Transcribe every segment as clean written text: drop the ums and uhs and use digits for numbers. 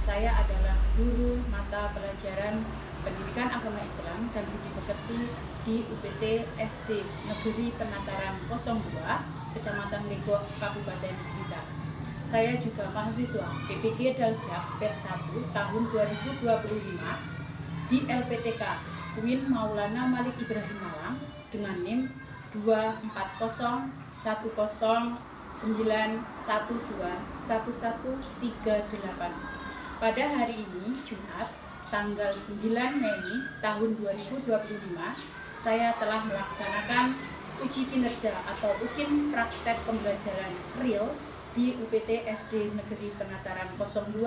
Saya adalah guru mata pelajaran Pendidikan Agama Islam dan Budi Pekerti di UPT SD Negeri Penataran 02, Kecamatan Legok, Kabupaten Blitar. Saya juga mahasiswa PPG Daljak batch 1 tahun 2025 di LPTK UIN Maulana Malik Ibrahim Malang dengan NIM 24009121138. Pada hari ini, Jumat, tanggal 9 Mei tahun 2025, saya telah melaksanakan uji kinerja atau UKIN praktek pembelajaran real di UPT SD Negeri Penataran 02,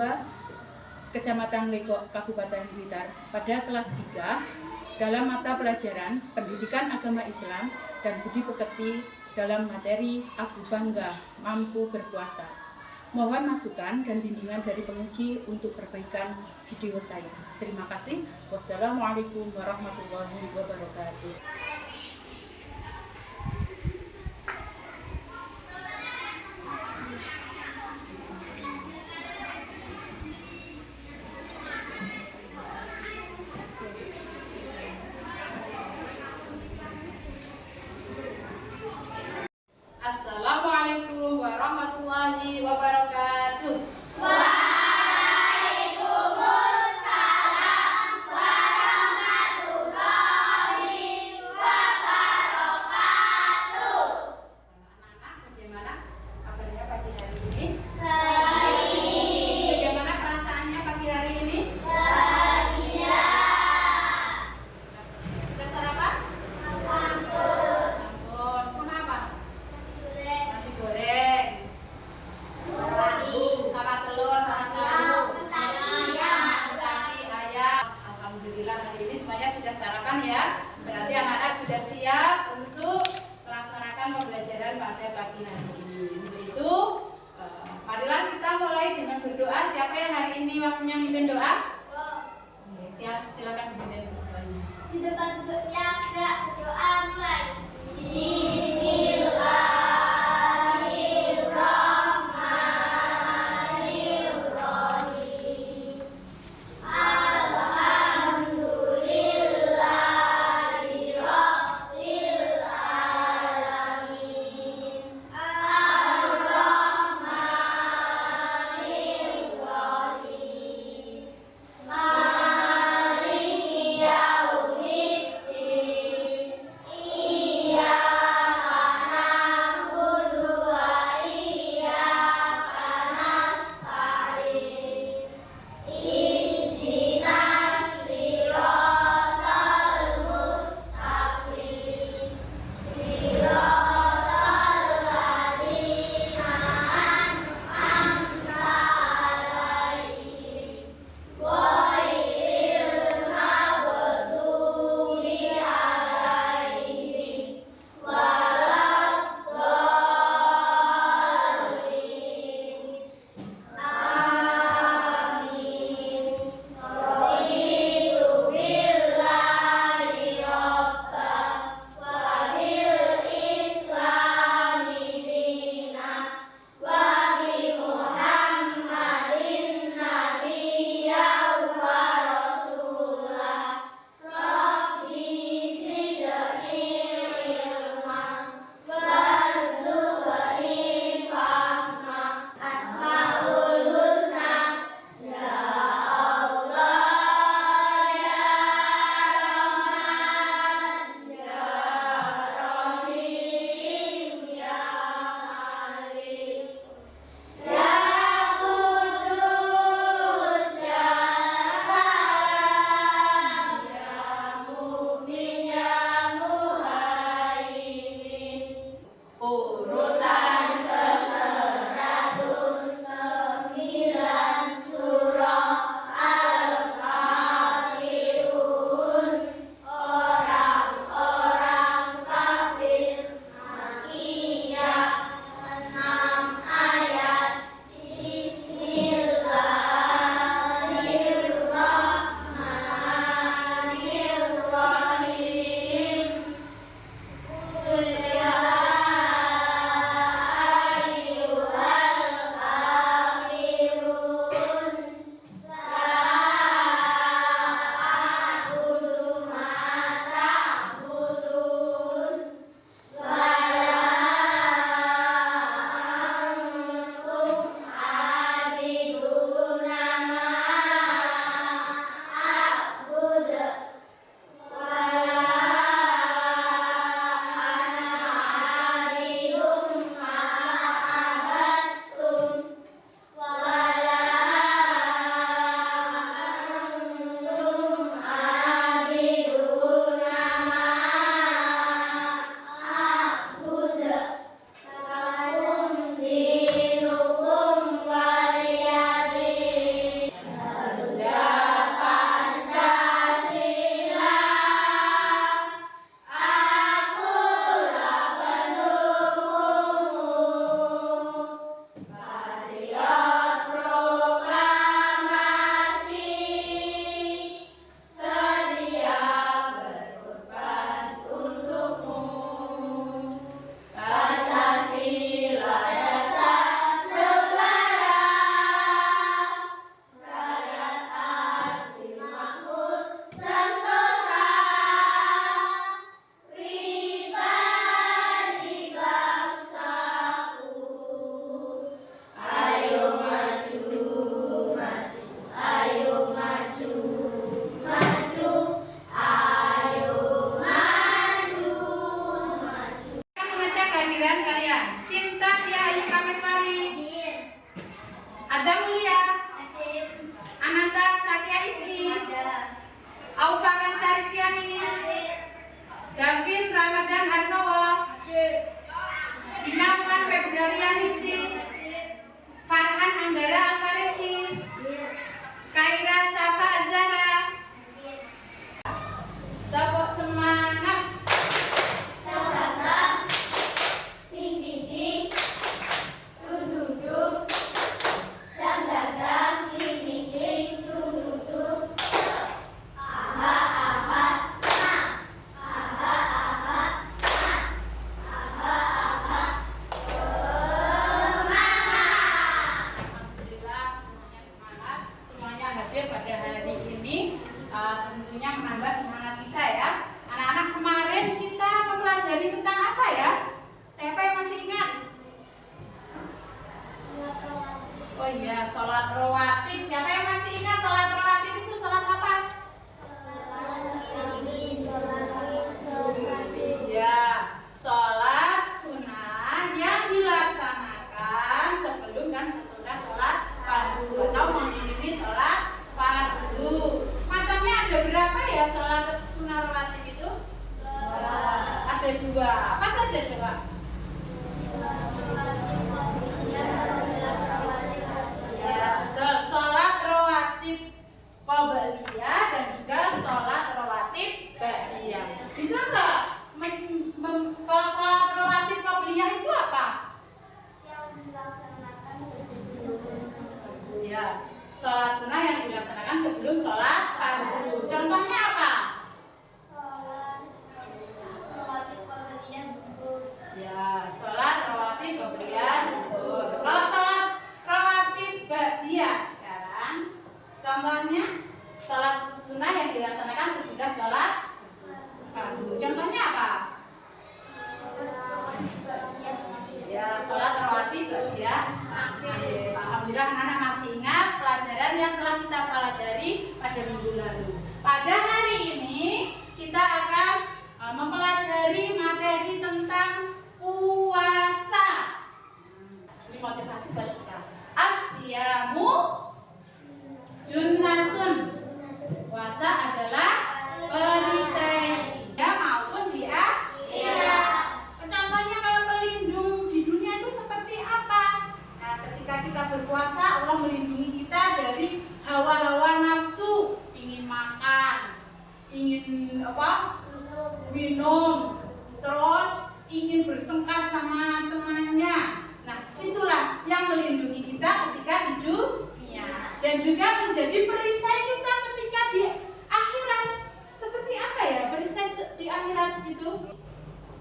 Kecamatan Legok, Kabupaten Blitar pada kelas 3 dalam mata pelajaran Pendidikan Agama Islam dan Budi Pekerti dalam materi Aku Bangga Mampu Berpuasa. Mohon masukan dan bimbingan dari penguji untuk perbaikan video saya. Terima kasih. Wassalamualaikum warahmatullahi wabarakatuh. Assalamualaikum warahmatullahi wabarakatuh. Waalaikumsalam warahmatullahi wabarakatuh. Anak-anak, bagaimana kabarnya pagi hari ini? Baik. Bagaimana perasaannya pagi hari ini? Bahagia. Sudah sarapan? Santun. Ampun, kenapa? Boleh. Nasi goreng Nurani. sama telur sama sayur, Mentari. mentari, ayam. Alhamdulillah hari ini semuanya sudah sarapan ya. Berarti anak-anak sudah siap untuk melaksanakan pembelajaran pada pagi hari ini. Untuk itu, marilah kita mulai dengan berdoa. Siapa yang hari ini waktunya mimpin doa? Silakan mimpin doanya. Di depan duduk siaga, berdoa mulai. Bismillahirrahmanirrahim. Alhamdulillahi rabbil alamin. Ar-Rahmanir Rahim. Aufa Kansaristiani, Davin Ramadan Arnowo, Dinawan Februarianisi, Farhan Anggara Alvarezi, Kaira Safa Azhara. Tepuk semangat. Semangat. Ding ding ding. Dung dung dung. Dang dang dang. Ding ding ding. Dung dung dung. Aha aha. Aha aha. Aha aha. Semangat. Alhamdulillah semuanya semangat, semuanya hadir pada hari ini. Tentunya menambah semangat kita ya. Anak-anak, kemarin kita mempelajari tentang apa ya? Siapa yang masih ingat? Oh iya, sholat rawatib. Siapa yang masih ingat sholat rawatib itu sholat apa? Ya, sholat sunnah yang dilaksanakan sebelum dan sesudah sholat fardu atau mengiringi sholat fardu. Macamnya ada berapa ya sholat sunnah rawatib itu? Ada dua. Apa saja coba? Ya, betul. Sholat rawatib qobliyah dan juga sholat rawatib ba'diyah. Bisa nggak? Kalau sholat rawatib qobliyah itu apa? Ya, sholat sunnah yang dilaksanakan sebelum sholat fardu. Contohnya apa? Ya, sholat rawatib qobliyah zuhur. Kalau sholat rawatib ba'diyah sekarang, contohnya sholat sunnah yang dilaksanakan sesudah sholat fardu. Contohnya apa? Ya, sholat rawatib ba'diyah. Alhamdulillah anak-anak masih ingat pelajaran yang telah kita pelajari pada minggu lalu. Pada hari ini kita akan mempelajari materi tentang puasa. Ini motivasi buat kita. Asyamu junnatun. Puasa adalah perisai dunia maupun di akhirat. Contohnya kalau pelindung di dunia itu seperti apa? Nah, ketika kita berpuasa, Allah melindungi kita dari hawa-hawa nafsu, ingin makan, ingin apa? Minum, terus ingin bertengkar sama temannya. Nah, itulah yang melindungi kita ketika di dunia dan juga menjadi perisai kita ketika di akhirat. Seperti apa ya perisai di akhirat itu?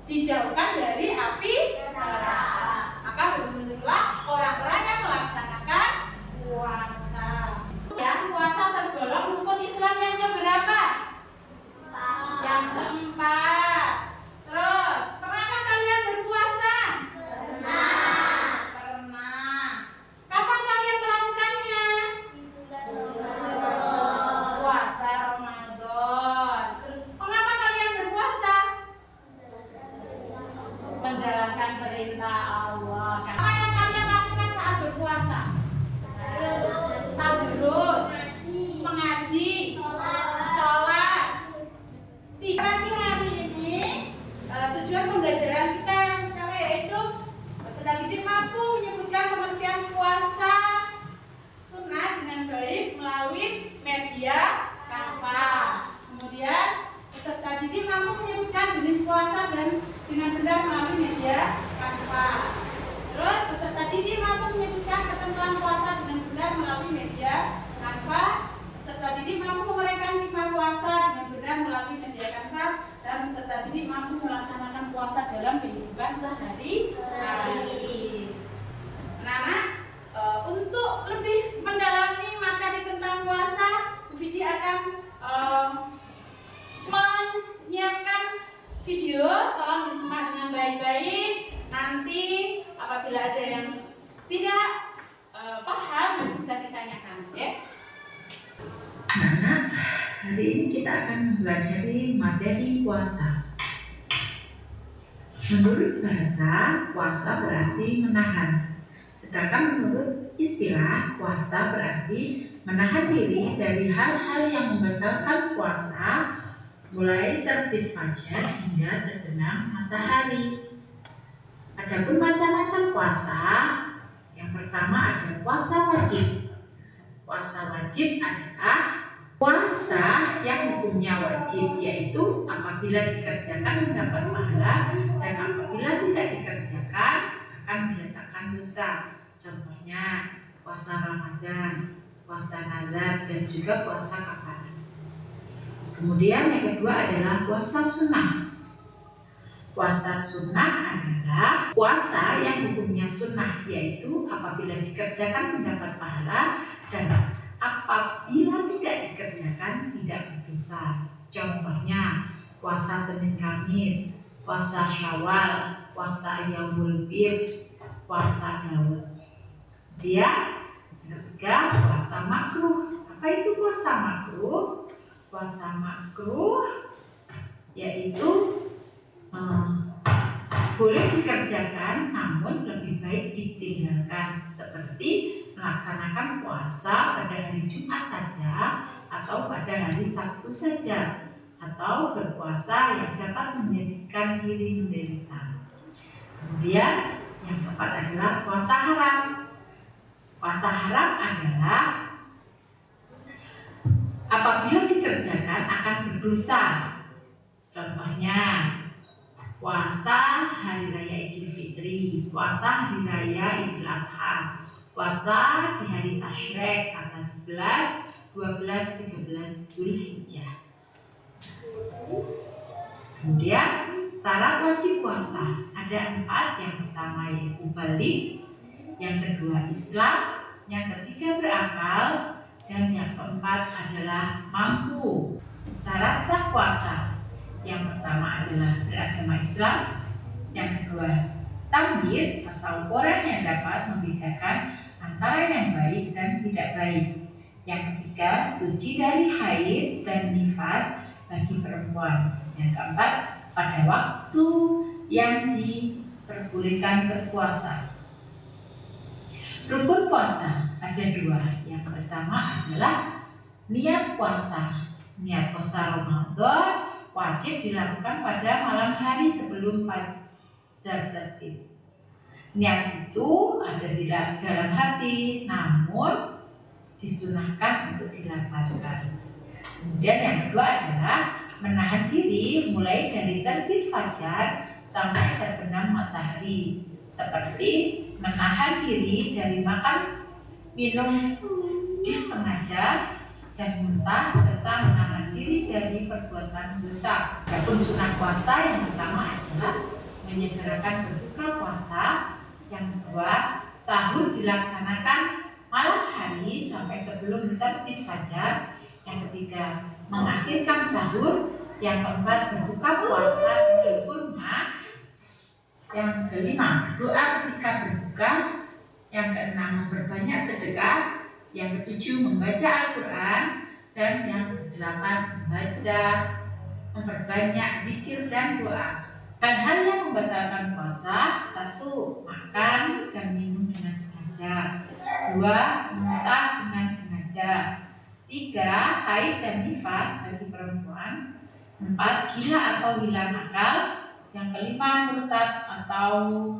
Dijauhkan dari api neraka. Maka beruntunglah orang-orang yang melaksanakan puasa. Yang puasa tergolong rukun Islam yang keberapa? Yang keempat. Terus, pernahkah kalian berpuasa? Pernah. Kapan kalian melakukannya? Puasa Ramadan. Terus, mengapa kalian berpuasa? Menjalankan perintah Allah. Apa yang kalian lakukan saat berpuasa? Tadarus, mengaji, sholat. Di pagi hari ini tujuan pembelajaran kita yang pertama yaitu peserta didik mampu menyebutkan pengertian puasa sunnah dengan baik melalui media Canva. Kemudian peserta didik mampu menyebutkan jenis puasa dan dengan benar melalui media Canva. Terus peserta didik mampu menyebutkan ketentuan puasa dengan benar melalui media Canva. Peserta didik mampu menguraikan hikmah puasa dengan benar melalui media Canva, dan peserta didik mampu melaksanakan puasa dalam kehidupan sehari-hari. Anak-anak, untuk lebih mendalami materi tentang puasa, Bu Vidi akan menyiapkan video, tolong disimak dengan baik-baik. Nanti apabila ada yang tidak paham bisa ditanyakan, ya. Nah, hari ini kita akan mempelajari materi puasa. Menurut bahasa, puasa berarti menahan. Sedangkan menurut istilah, puasa berarti menahan diri dari hal-hal yang membatalkan puasa, mulai terbit fajar hingga terbenam matahari. Adapun macam-macam puasa, yang pertama ada puasa wajib. Puasa wajib adalah puasa yang hukumnya wajib, yaitu apabila dikerjakan mendapat pahala dan apabila tidak dikerjakan akan diletakkan dosa. Contohnya puasa Ramadan, puasa nazar, dan juga puasa kafarat. Kemudian yang kedua adalah puasa sunnah. Puasa sunnah adalah puasa yang hukumnya sunnah, yaitu apabila dikerjakan mendapat pahala dan apabila tidak dikerjakan tidak berdosa. Contohnya puasa Senin Kamis, puasa Syawal, puasa Yaumul Bid, puasa Daud. Kemudian yang ketiga, puasa makruh. Apa itu puasa makruh? Puasa makruh yaitu boleh dikerjakan namun lebih baik ditinggalkan, seperti melaksanakan puasa pada hari Jumat saja atau pada hari Sabtu saja, atau berpuasa yang dapat menjadikan diri menderita. Kemudian yang keempat adalah puasa haram. Puasa haram adalah apabila dikerjakan akan berdosa. Contohnya puasa hari raya Idul Fitri, puasa hari raya Idul Adha, puasa di hari Tasyrik tanggal 11, 12, 13 Dzulhijjah. Kemudian syarat wajib puasa ada 4. Yang pertama yaitu balik, yang kedua Islam, yang ketiga berakal, dan yang keempat adalah mampu. Syarat sah puasa yang pertama adalah beragama Islam, yang kedua tamyiz atau orang yang dapat membedakan antara yang baik dan tidak baik, yang ketiga suci dari haid dan nifas bagi perempuan, yang keempat pada waktu yang diperbolehkan berpuasa. Rukun puasa ada 2. Yang pertama adalah niat puasa. Niat puasa Ramadan wajib dilakukan pada malam hari sebelum fajar terbit. Niat itu ada di dalam hati, namun disunahkan untuk dilafalkan. Kemudian yang kedua adalah menahan diri mulai dari terbit fajar sampai terbenam matahari, seperti menahan diri dari makan minum disengaja dan muntah, serta menahan diri dari perbuatan dosa. Adapun sunnah puasa yang pertama adalah menyegerakan berbuka puasa, yang kedua sahur dilaksanakan malam hari sampai sebelum terbit fajar, yang ketiga mengakhirkan sahur, yang keempat berbuka puasa dengan kurma, yang kelima berdoa ketika berbuka, yang keenam memperbanyak sedekah, yang ketujuh membaca Al-Quran, dan yang kedelapan memperbanyak zikir dan doa. Hal-hal yang membatalkan puasa: 1. Makan dan minum dengan sengaja. 2. Muntah dengan sengaja. 3. Haid dan nifas bagi perempuan. 4. Gila atau hilang akal. Yang kelima, murtad atau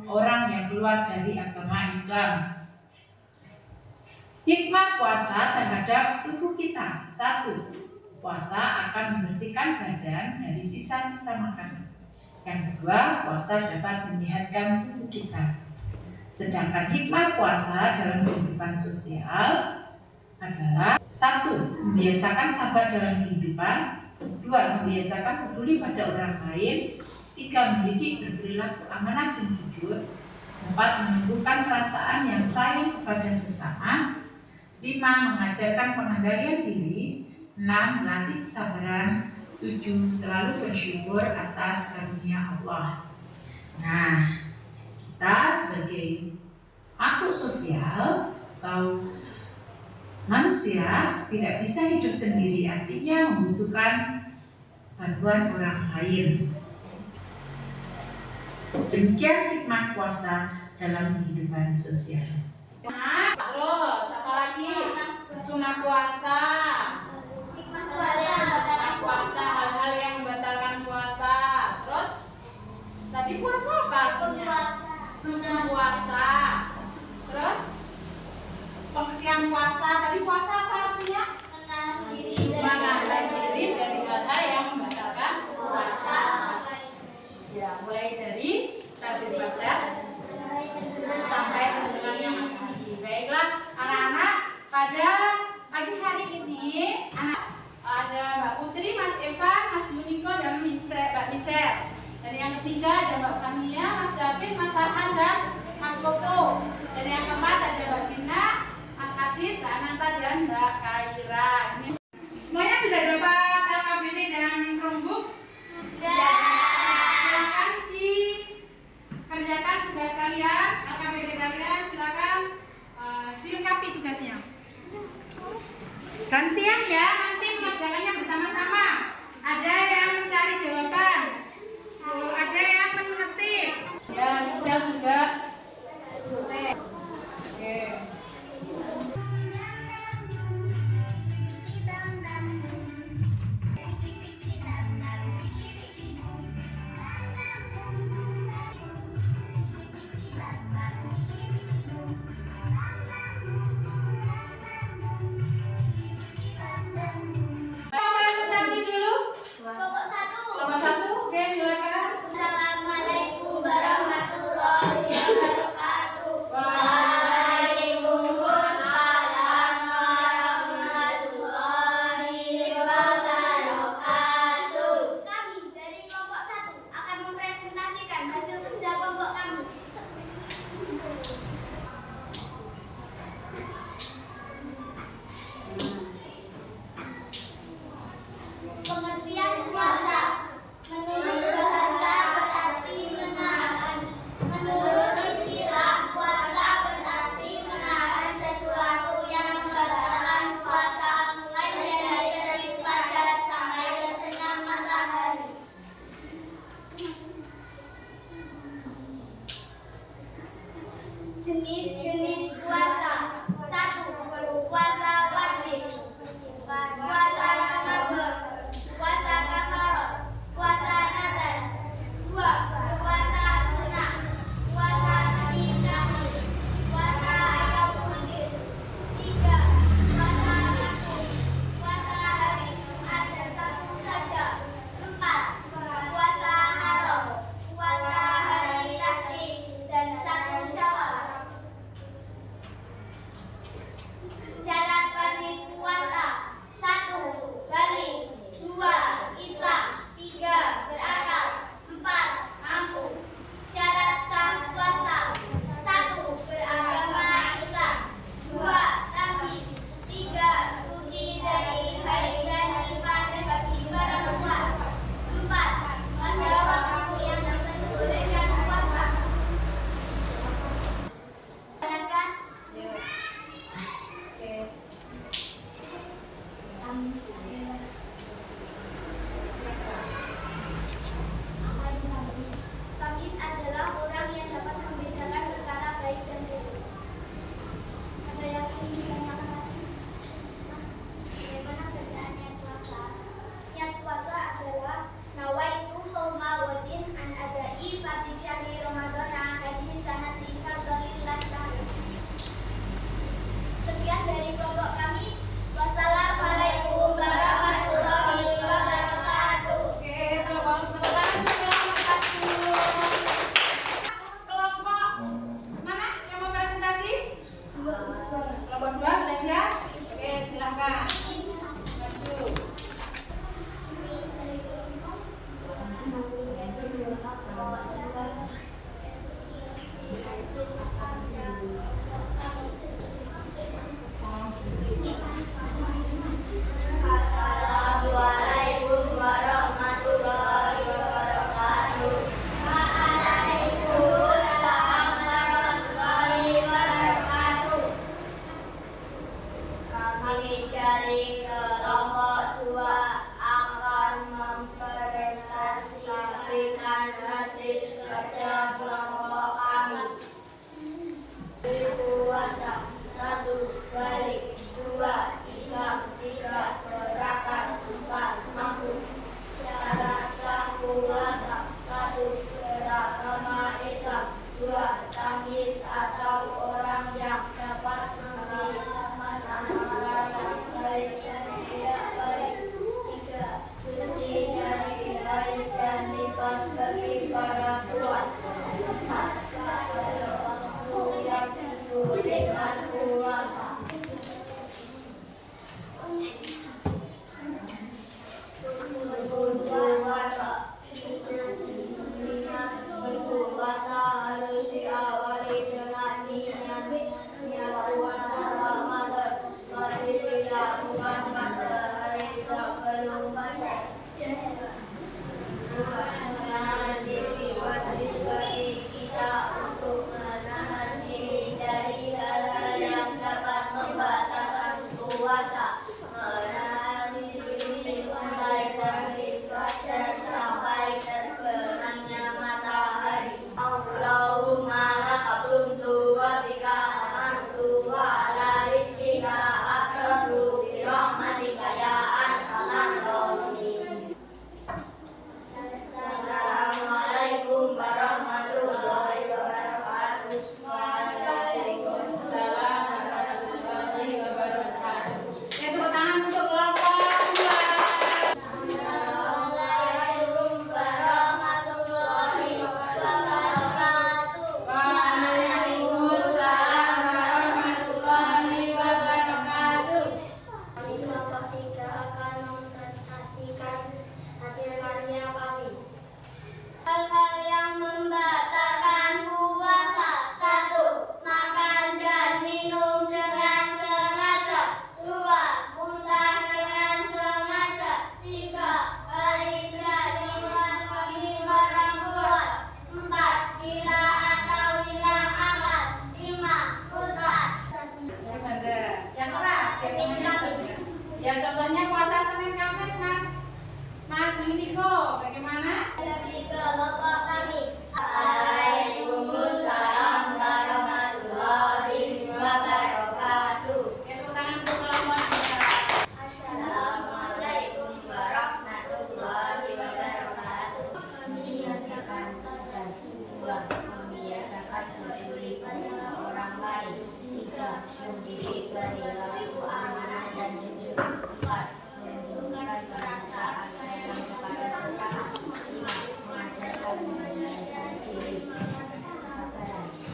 orang yang keluar dari agama Islam. Hikmah puasa terhadap tubuh kita: 1. Puasa akan membersihkan badan dari sisa-sisa makanan. Yang kedua, puasa dapat menyehatkan tubuh kita. Sedangkan hikmah puasa dalam kehidupan sosial adalah: 1. Membiasakan sabar dalam kehidupan. 2. Membiasakan peduli pada orang lain. 3. Mendidik berperilaku amanah dan jujur. 4. Menumbuhkan perasaan yang sayang kepada sesama. 5. Mengajarkan pengendalian diri. 6. Melatih kesabaran. 7. Selalu bersyukur atas karunia Allah. Nah, kita sebagai makhluk sosial atau manusia tidak bisa hidup sendiri, artinya membutuhkan bantuan orang lain. Demikian hikmah puasa dalam kehidupan sosial. Terus, apa lagi? Sunnah puasa. Hikmah Puasa, hal-hal yang membatalkan puasa. Terus tadi puasa apa artinya? Rukun puasa. Terus pengertian puasa, tadi puasa apa artinya? Menahan diri dari hal-hal yang membatalkan puasa. Ya, mulai dari takbir baca sampai dengan yang lagi. Baiklah, anak-anak, pada pagi hari ini ada Mbak Putri, Mas Evan, Mas Muniko, dan Mbak Misel. Dan yang ketiga ada Mbak Kania, Mas David, Mas Farhan, dan Mas Koko. Dan yang keempat ada Mbak Dina, Mas Adit, Mbak Ananta, dan Mbak Kaira. Ini semuanya sudah dapat LKBD dan Chromebook? Silakan dikerjakan tugas kalian, LKBD kalian. Silakan dilengkapi tugasnya. Gantian ya, nanti mengerjakannya bersama-sama. Ada yang mencari jawaban, ada yang mengetik. Ya, Michelle juga. Oke. Presentasi dulu. Kelompok 1, oke, silakan. Assalamualaikum warahmatullahi wabarakatuh. Waalaikumsalam warahmatullahi wabarakatuh. Kami dari kelompok 1 akan mempresentasikan hasil kerja kelompok kami. Pengertian puasa. Menurut bahasa berarti menahan. Menurut istilah puasa berarti menahan sesuatu yang membatalkan puasa mulai dari terbit fajar sampai terbenam matahari. Jenis-jenis puasa. 1. Puasa wajib. Puasa Ramadan. Puasa kafarat. Puasa nadar. 2. Puasa sunnah. Puasa Senin Kamis. Puasa Ayamuddin. 3. Puasa Rabu. Puasa hari Jumat dan Sabtu saja. 4. Puasa haram. Puasa hari Tasyrik dan 1 Syawal. Syarat wajib puasa. 1. Balik. 2. Islam. 3. Berakal. 4. Mampu. Syarat sah puasa. 1. Beragama Islam. 2. Tauhid. 3. Suci dari haid dan nifas bagi perempuan. 4. Pada waktu yang diperbolehkan puasa. Silakan. Tamis adalah orang yang dapat membedakan perkara baik dan buruk. Ada yang ingin ditanyakan lagi? Bagaimana kerjaan niat puasa? Niat puasa adalah nawaitu sawma wadin an adai fati syahri ramadana hadis sanati fardhilillah ta'ala. Sekian dari kelompok kami. Wassalamualaikum warahmatullahi wabarakatuh. Oke, kelompok mana yang mau presentasi? Kelompok 2 sudah siap? Oke, silakan. Maju. Assalamualaikum warahmatullahi wabarakatuh. Waalaikumsalam warahmatullahi wabarakatuh. Kami dari kelompok 3 akan mempresentasikan hasil karya kami. Hal-hal yang membatalkan puasa: 1. Makan dan minum dengan sengaja. 2. Muntah dengan sengaja. 3. Balik dari pergi barang luar. 4. Gila atau hilang akal. 5. Murtad. Yang keras, ya contohnya puasa Senin Kamis, Mas Yuniko, bagaimana? Dari kelompok kami. Waalaikumsalam warahmatullahi wabarakatuh. Tepuk tangan untuk kelompok kita. Assalamualaikum warahmatullahi wabarakatuh. Membiasakan sabar. 2. Membiasakan peduli pada orang lain. 3. Mendidik perilaku amanah dan jujur. 4. Menunjukkan perasaan sayang kepada sesama. 5. Mengajarkan mengendalikan diri. Kesabaran. 7.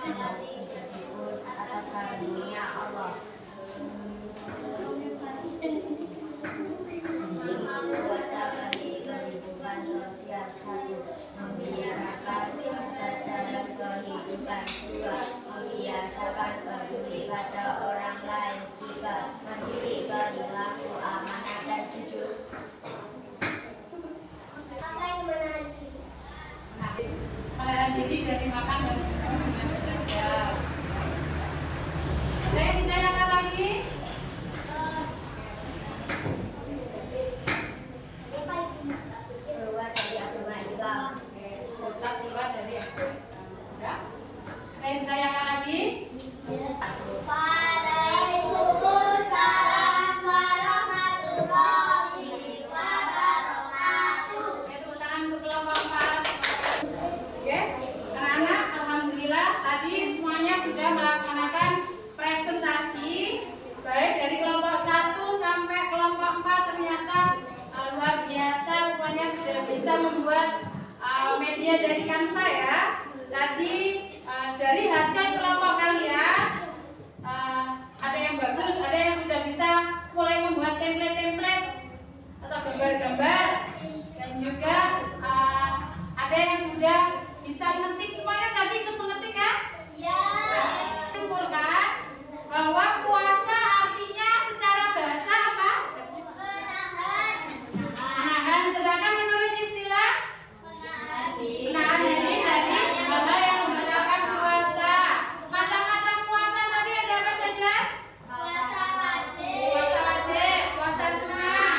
Melatih bersyukur atas karunia Allah. 5. Puasa bagi kehidupan sosial. 1. Membiasakan sahabat dalam kehidupan. 2. Membiasakan peduli pada orang lain. 3. Mendidik perilaku amanah dan jujur. Apa yang menarik? Menahan diri dari makan dan minum dengan sengaja. Ada yang ditanyakan lagi? Keluar dari agama Islam. Murtad keluar dari agama. Sudah? Ada yang ditanyakan lagi? Waalaikumsalam warahmatullahi wabarakatuh. Tepuk tangan untuk kelompok 4. Oke, anak-anak, alhamdulillah tadi semuanya sudah melaksanakan presentasi, baik dari kelompok 1 sampai kelompok 4. Ternyata luar biasa, semuanya sudah bisa membuat media dari Canva ya. Tadi dari hasil kelompok kalian ada yang bagus, ada yang sudah bisa mulai membuat template-template atau gambar-gambar, dan juga ada yang sudah bisa mengetik. Semuanya tadi ikut mengetik kan? Ya. Simpulkan bahwa puasa artinya secara bahasa apa? Menahan. Sedangkan menurut istilah menahan diri dari hal-hal yang membatalkan puasa. Macam-macam puasa tadi ada apa saja? Puasa wajib. Puasa wajib, puasa sunnah,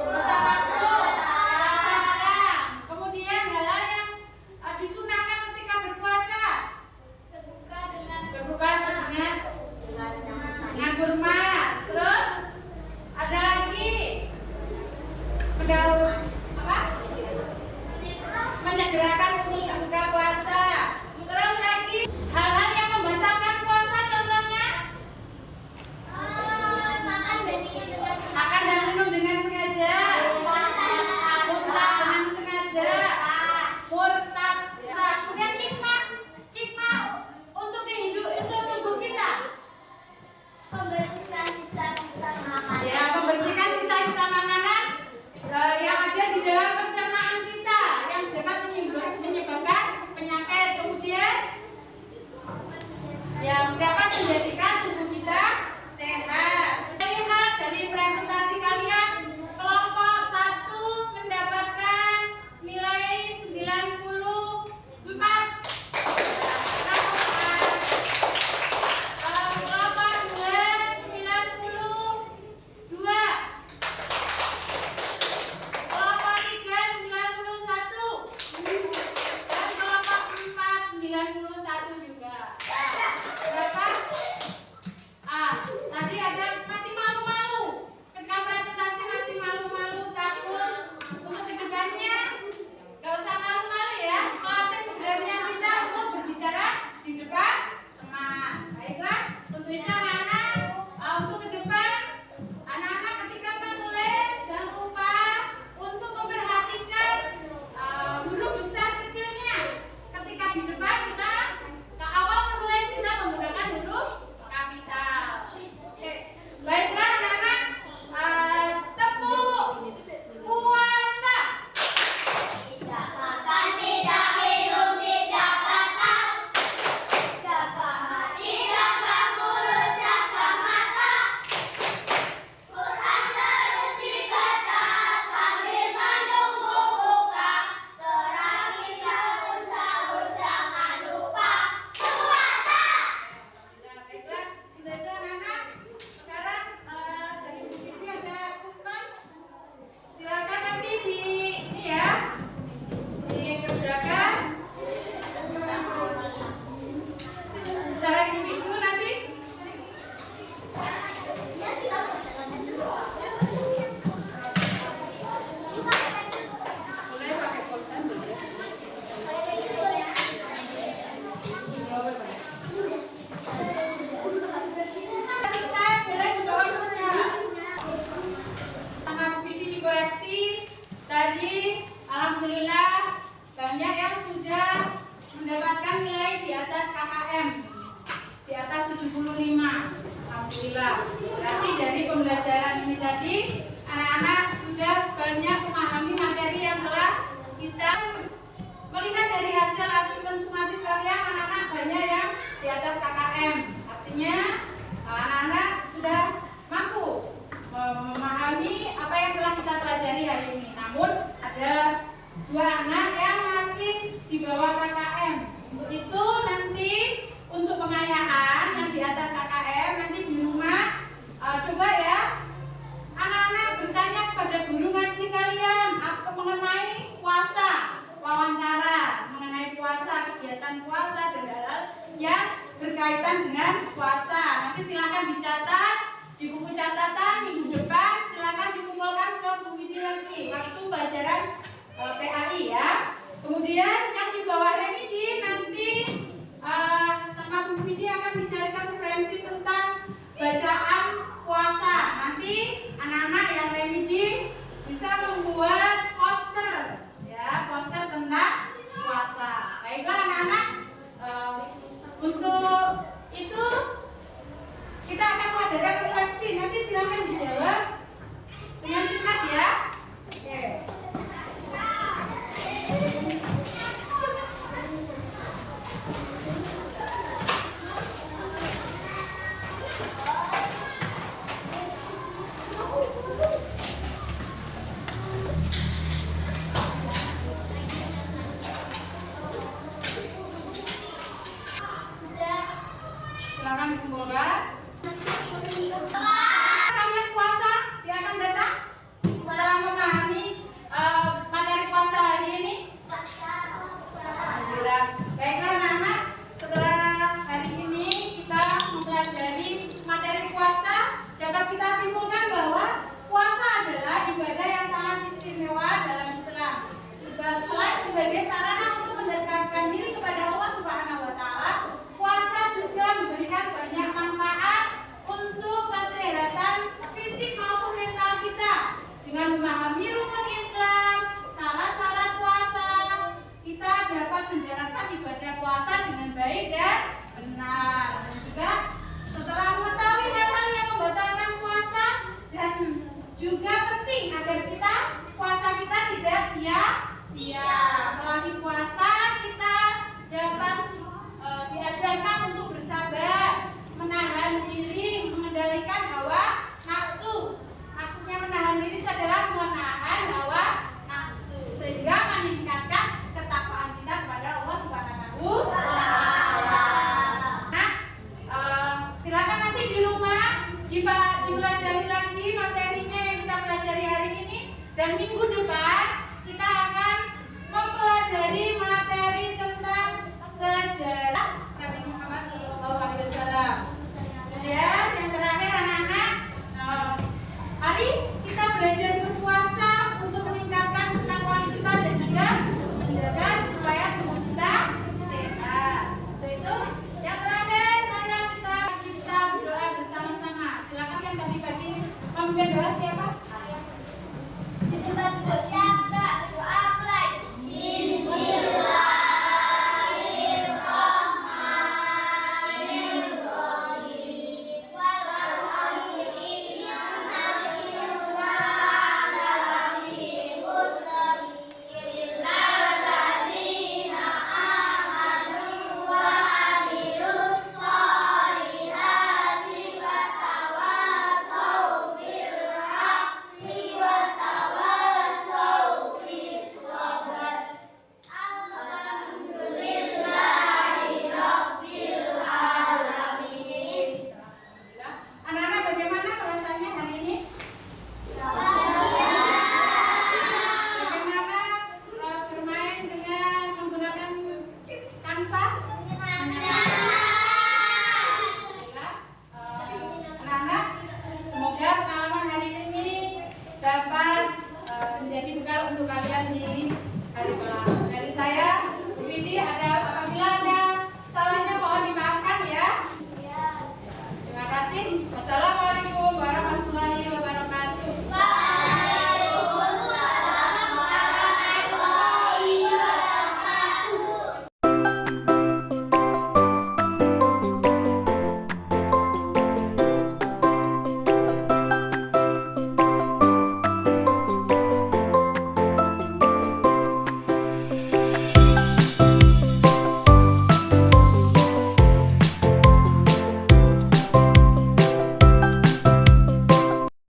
puasa waktu, puasa malam. Kemudian hal-hal yang disunahkan ketika berpuasa. Berbuka dengan kurma. Terus ada lagi mendahului apa? Menyegerakan untuk buka puasa. Terus lagi hal-hal yang membatalkan puasa, contohnya makan dan minum dengan sengaja, muntah dengan sengaja, murtad. Kemudian hikmah untuk untuk tubuh kita. Membersihkan sisa-sisa makanan. Ya, membersihkan sisa-sisa makanan yang ada di dalam pencernaan kita, yang dapat menyebabkan penyakit. Kemudian yang dapat menjadikan tubuh kita sehat. Lihat dari presentasi kalian, kelompok 1 mendapatkan nilai 94. Kelompok 2 92. Kelompok 3 91. Dan kelompok 4 91 juga. Berapa? Tadi ada masih malu-malu. Ketika presentasi masih malu-malu, takut. Untuk kedepannya gak usah malu-malu ya. Melatih keberanian kita untuk berbicara di depan teman. Baiklah, untuk itu anak-anak, untuk ke depan, anak-anak ketika menulis jangan lupa untuk memperhatikan huruf besar kecilnya. Ketika di depan kita ke awal menulis kita menggunakan huruf nilai di atas KKM, di atas 75. Alhamdulillah. Berarti dari pembelajaran ini tadi anak-anak sudah banyak memahami materi yang telah kita melihat dari hasil asesmen sumatif kalian. Anak-anak banyak yang di atas KKM. Artinya anak-anak sudah mampu memahami apa yang telah kita pelajari hari ini. Namun ada 2 anak yang masih di bawah KKM. Untuk itu nanti untuk pengayaan yang di atas KKM nanti di rumah coba ya anak-anak bertanya kepada guru ngaji kalian apa mengenai puasa, wawancara mengenai puasa, kegiatan puasa dan hal-hal yang berkaitan dengan puasa. Nanti silakan dicatat di buku catatan minggu depan, silakan dikumpulkan ke Bu Widi nanti waktu pelajaran PAI ya. Kemudian yang di bawah remedi nanti sama Bu Widi akan dicarikan referensi tentang bacaan puasa. Nanti anak-anak yang remedi bisa membuat poster ya, poster tentang puasa. Baiklah anak-anak, untuk itu kita akan mengadakan refleksi. Nanti silakan dijawab dengan singkat ya. Oke. Silakan dikumpulkan. Kalian puasa di akan datang setelah memahami materi puasa hari ini. Jelas. Baiklah anak-anak, setelah hari ini kita mempelajari materi puasa, dapat kita simpulkan bahwa puasa adalah ibadah yang sangat istimewa dalam Islam. Selain sebagai sarana untuk mendekatkan diri kepada Allah Subhanahu wa Ta'ala, puasa juga memberikan banyak manfaat untuk kesehatan fisik maupun mental kita. Dengan memahami rukun Islam, syarat-syarat puasa, kita dapat menjalankan ibadah puasa dengan baik dan benar. Dan juga setelah mengetahui hal-hal yang membatalkan puasa, dan juga penting agar kita puasa kita tidak sia-sia. Melalui puasa kita dapat diajarkan untuk bersabar, menahan diri, mengendalikan hawa nafsu. Maksudnya menahan diri itu adalah menahan hawa nafsu sehingga meningkatkan ketakwaan kita kepada Allah Subhanahu wa Ta'ala. Nah, silakan nanti di rumah dipelajari lagi materinya yang kita pelajari hari ini, dan minggu depan kita akan mempelajari materi tentang sejarah Nabi Muhammad SAW. Dan yang terakhir anak-anak, mari kita belajar berpuasa untuk meningkatkan ketakwaan kita dan juga menjaga supaya tubuh kita sehat. Untuk itu, yang terakhir, marilah kita berdoa bersama-sama. Silakan yang tadi pagi memimpin doa siapa? Wassalamualaikum.